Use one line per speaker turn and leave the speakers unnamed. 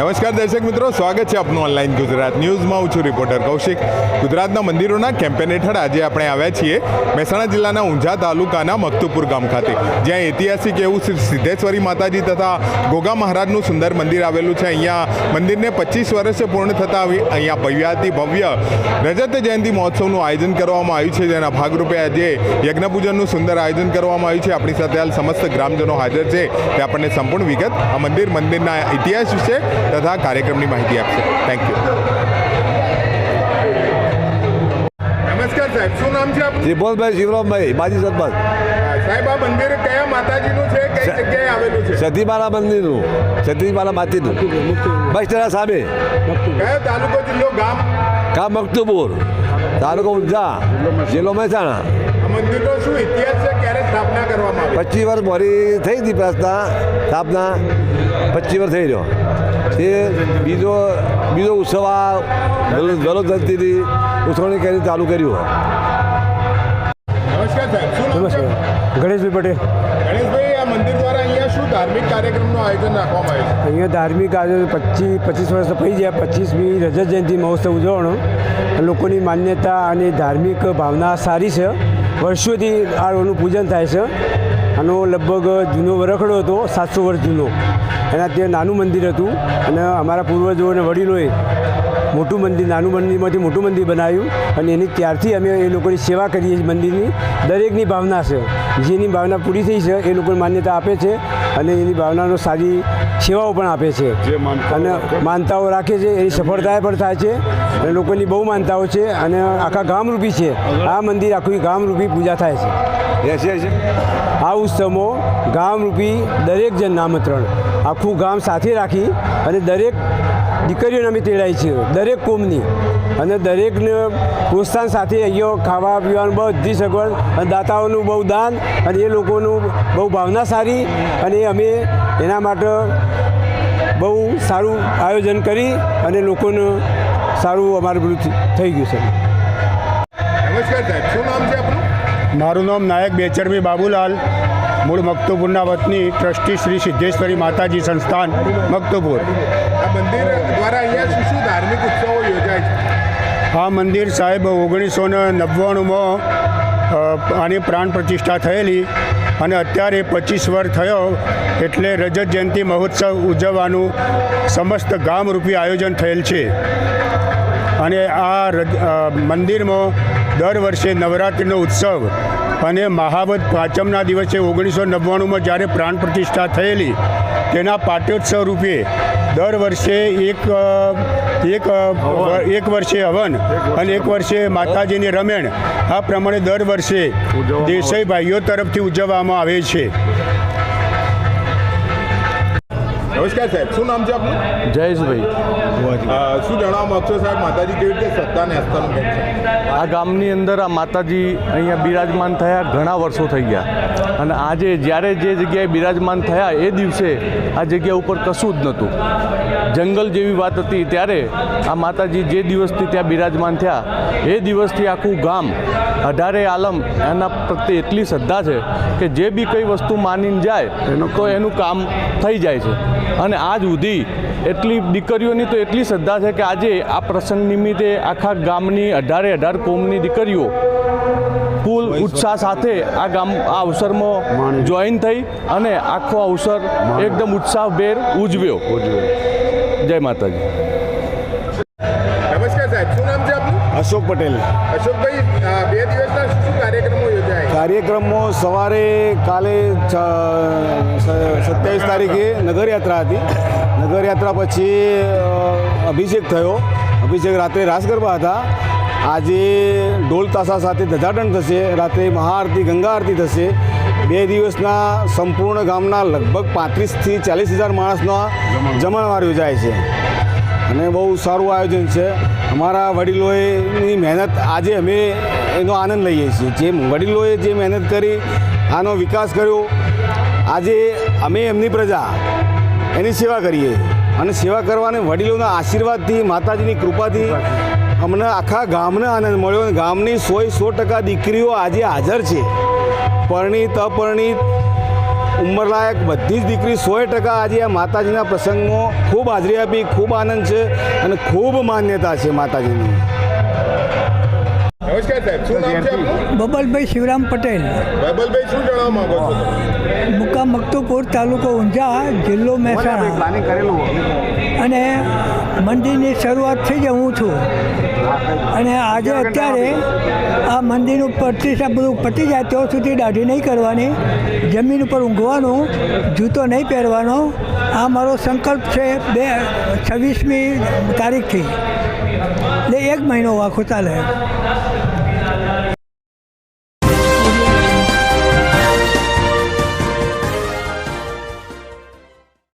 નમસ્કાર દર્શક મિત્રો, સ્વાગત છે આપનું ઓનલાઈન ગુજરાત ન્યૂઝમાં. હું છું રિપોર્ટર કૌશિક. ગુજરાતના મંદિરોના કેમ્પેન હેઠળ આજે આપણે આવ્યા છીએ મહેસાણા જિલ્લાના ઊંઝા તાલુકાના મકતુપુર ગામ ખાતે, જ્યાં ઐતિહાસિક એવું શ્રી સિદ્ધેશ્વરી માતાજી તથા ગોગા મહારાજનું સુંદર મંદિર આવેલું છે. અહીંયા મંદિરને 25 વર્ષ પૂર્ણ થતાં અહીંયા ભવ્યાતિ ભવ્ય રજત જયંતિ મહોત્સવનું આયોજન કરવામાં આવ્યું છે, જેના ભાગરૂપે આજે યજ્ઞપૂજનનું સુંદર આયોજન કરવામાં આવ્યું છે. આપણી સાથે હાલ સમસ્ત ગ્રામજનો હાજર છે, તે આપણને સંપૂર્ણ વિગત આ મંદિરના ઇતિહાસ વિશે તથા કાર્યક્રમની માહિતી આપશે. Thank you. નમસ્કાર સાહેબ, શું નામ છે આપનું?
ત્રિપોલભાઈ શિવરામભાઈ માજી સરપંચ.
સાહેબ, આ મંદિર કયા માતાજીનું છે, કઈ જગ્યાએ આવેલું છે?
સતીમાલા મંદિરનું, સતીમાલા માતાજીનું, બસ તેના સામે.
કયો તાલુકો, જિલ્લો, ગામ?
ગામ મકતુપુર, તાલુકો ઊંઝા, જિલ્લો મહેસાણા.
આ મંદિરનો શું ઇતિહાસ છે, ક્યારે સ્થાપના કરવામાં આવી?
25 વર્ષ મોરી થઈ હતી સ્થાપના, 25 વર્ષ થઈ રહ્યો. તે બીજો ઉત્સવ આ જલોદંતીની ઉજવણી કરીને ચાલુ કર્યું.
નમસ્કાર સાહેબ, શું નામ છે?
ગણેશભાઈ પટેલ.
ગણેશભાઈ, આ મંદિર દ્વારા અહીંયા શું ધાર્મિક કાર્યક્રમનું આયોજન રાખવામાં આવ્યું છે?
અહીંયા ધાર્મિક આયોજન 25 વર્ષ થઈ ગયા. 25મી રજત જયંતિ મહોત્સવ ઉજવવાનો લોકોની માન્યતા અને ધાર્મિક ભાવના સારી છે. વર્ષોથી આનું પૂજન થાય છે. આનો લગભગ જૂનો વરખડો હતો, 700 વર્ષ જૂનો. એના ત્યાં નાનું મંદિર હતું અને અમારા પૂર્વજો અને વડીલોએ મોટું મંદિર, નાનું મંદિરમાંથી મોટું મંદિર બનાવ્યું અને એની ત્યારથી અમે એ લોકોની સેવા કરીએ છીએ. મંદિરની દરેકની ભાવના છે, જેની ભાવના પૂરી થઈ છે એ લોકોને માન્યતા આપે છે અને એની ભાવનાનો સારી સેવાઓ પણ આપે છે અને માનતાઓ રાખે છે. એની સફળતા પણ થાય છે અને લોકોની બહુ માનતાઓ છે અને આખા ગામરૂપી છે. આ મંદિર આખું ગામરૂપી પૂજા થાય છે. આ ઉત્સવમાં ગામરૂપી દરેક જણ આમંત્રણ, આખું ગામ સાથે રાખી અને દરેક દીકરીઓને અમે તેડાઈ છે, દરેક કોમની, અને દરેકને પ્રોત્સાહન સાથે અહીંયા ખાવા પીવાનું બધી સગવડ અને દાતાઓનું બહુ દાન અને એ લોકોનું બહુ ભાવના સારી અને અમે એના માટે બહુ સારું આયોજન કરી અને લોકોનું સારું અમારું બધું થઈ ગયું છે.
નમસ્કાર સાહેબ, શું નામ છે આપનું?
મારું નામ નાયક બેચરમી બાબુલાલ, મૂળ મકતુપુરના વતની, ટ્રસ્ટી શ્રી સિદ્ધેશ્વરી માતાજી સંસ્થાન મકતુપુર.
આ મંદિર દ્વારા અહીંયા શું ધાર્મિક ઉત્સવો યોજાય છે?
આ મંદિર સાહેબ 1999માં આની પ્રાણ પ્રતિષ્ઠા થયેલી અને અત્યારે 25 વર્ષ થયો એટલે રજત જયંતિ મહોત્સવ ઉજવવાનું સમસ્ત ગામરૂપી આયોજન થયેલ છે. અને આ મંદિરમાં દર વર્ષે નવરાત્રિનો ઉત્સવ અને મહાવદ પાંચમના દિવસે 1999માં જ્યારે પ્રાણ પ્રતિષ્ઠા થયેલી તેના પાટોત્સવ રૂપે દર વર્ષે એક વર્ષે હવન અને એક વર્ષે માતાજીની રમેણ, આ પ્રમાણે દર વર્ષે દેસાઈ ભાઈઓ તરફથી ઉજવવામાં આવે છે.
નમસ્કાર સાહેબ, શું નામ છે આપનું?
જયેશભાઈ.
શું જણાવવા માગશો સાહેબ, માતાજી કેવી રીતે સત્તા અને આસ્થાનું કેમ છે?
આ ગામની અંદર આ માતાજી અહીંયા બિરાજમાન થયા ઘણા વર્ષો થઈ ગયા અને આજે જ્યારે જે જગ્યાએ બિરાજમાન થયા એ દિવસે આ જગ્યા ઉપર કશું જ નહોતું, જંગલ જેવી વાત હતી. ત્યારે આ માતાજી જે દિવસથી ત્યાં બિરાજમાન થયા એ દિવસથી આખું ગામ 18 આલમ એના પ્રત્યે એટલી શ્રદ્ધા છે કે જે બી કઈ વસ્તુ માનીને જાય તો એનું કામ થઈ જાય છે. અને આજ સુધી એટલી દીકરીઓની તો એટલી શ્રદ્ધા છે કે આજે આ પ્રસંગ નિમિત્તે આખા ગામની 18 કોમની દીકરીઓ ફૂલ ઉત્સાહ સાથે આ અવસરમાં જોઈન થઈ અને આખો અવસર એકદમ ઉત્સાહભેર ઉજવ્યો. જય માતાજી.
નમસ્કાર સાહેબ, શું નામ છે આપનું?
અશોક પટેલ.
અશોકભાઈ, 2 દિવસના શું કાર્યક્રમો યોજાય?
કાર્યક્રમો સવારે કાલે 27 તારીખે નગરયાત્રા હતી. નગરયાત્રા પછી અભિષેક થયો. અભિષેક રાત્રે રાસ ગરબા હતા. આજે ઢોલ તાસા સાથે ધજાટન થશે. રાત્રે મહાઆરતી, ગંગા આરતી થશે. 2 દિવસના સંપૂર્ણ ગામના લગભગ 35,000 થી 40,000 માણસનો જમણવાર યોજાય છે અને બહુ સારું આયોજન છે. અમારા વડીલોની મહેનત આજે અમે એનો આનંદ લઈએ છીએ. જે વડીલોએ જે મહેનત કરી, આનો વિકાસ કર્યો, આજે અમે એમની પ્રજા એની સેવા કરીએ અને સેવા કરવાને વડીલોના આશીર્વાદથી, માતાજીની કૃપાથી અમને આખા ગામને આનંદ મળ્યો. ગામની 100% દીકરીઓ આજે હાજર છે, પરણિત અપરણિત ઉંમરલાયક બધી જ દીકરી 100% આજે આ માતાજીના પ્રસંગમાં ખૂબ હાજરી આપી, ખૂબ આનંદ છે અને ખૂબ માન્યતા છે માતાજીની.
નમસ્કાર સાહેબ, શું નામ છે આપનું?
બબલભાઈ શિવરામ પટેલ,
બાબલભાઈ, શું જણાવવા માંગો છો તમે?
મુકામ મકતુપુર, તાલુકો ઊંઝા, જિલ્લો મહેસાણા. અને મંદિરની શરૂઆત થઈ જ હું છું. અને આજે અત્યારે આ મંદિરનું પ્રતિષ્ઠા બધું પતી જાય ત્યાં સુધી દાઢી નહીં કરવાની, જમીન ઉપર ઊંઘવાનું, જૂતો નહીં પહેરવાનો. આ મારો સંકલ્પ છે 26મી તારીખથી, એટલે 1 મહિનો આખો ચાલે.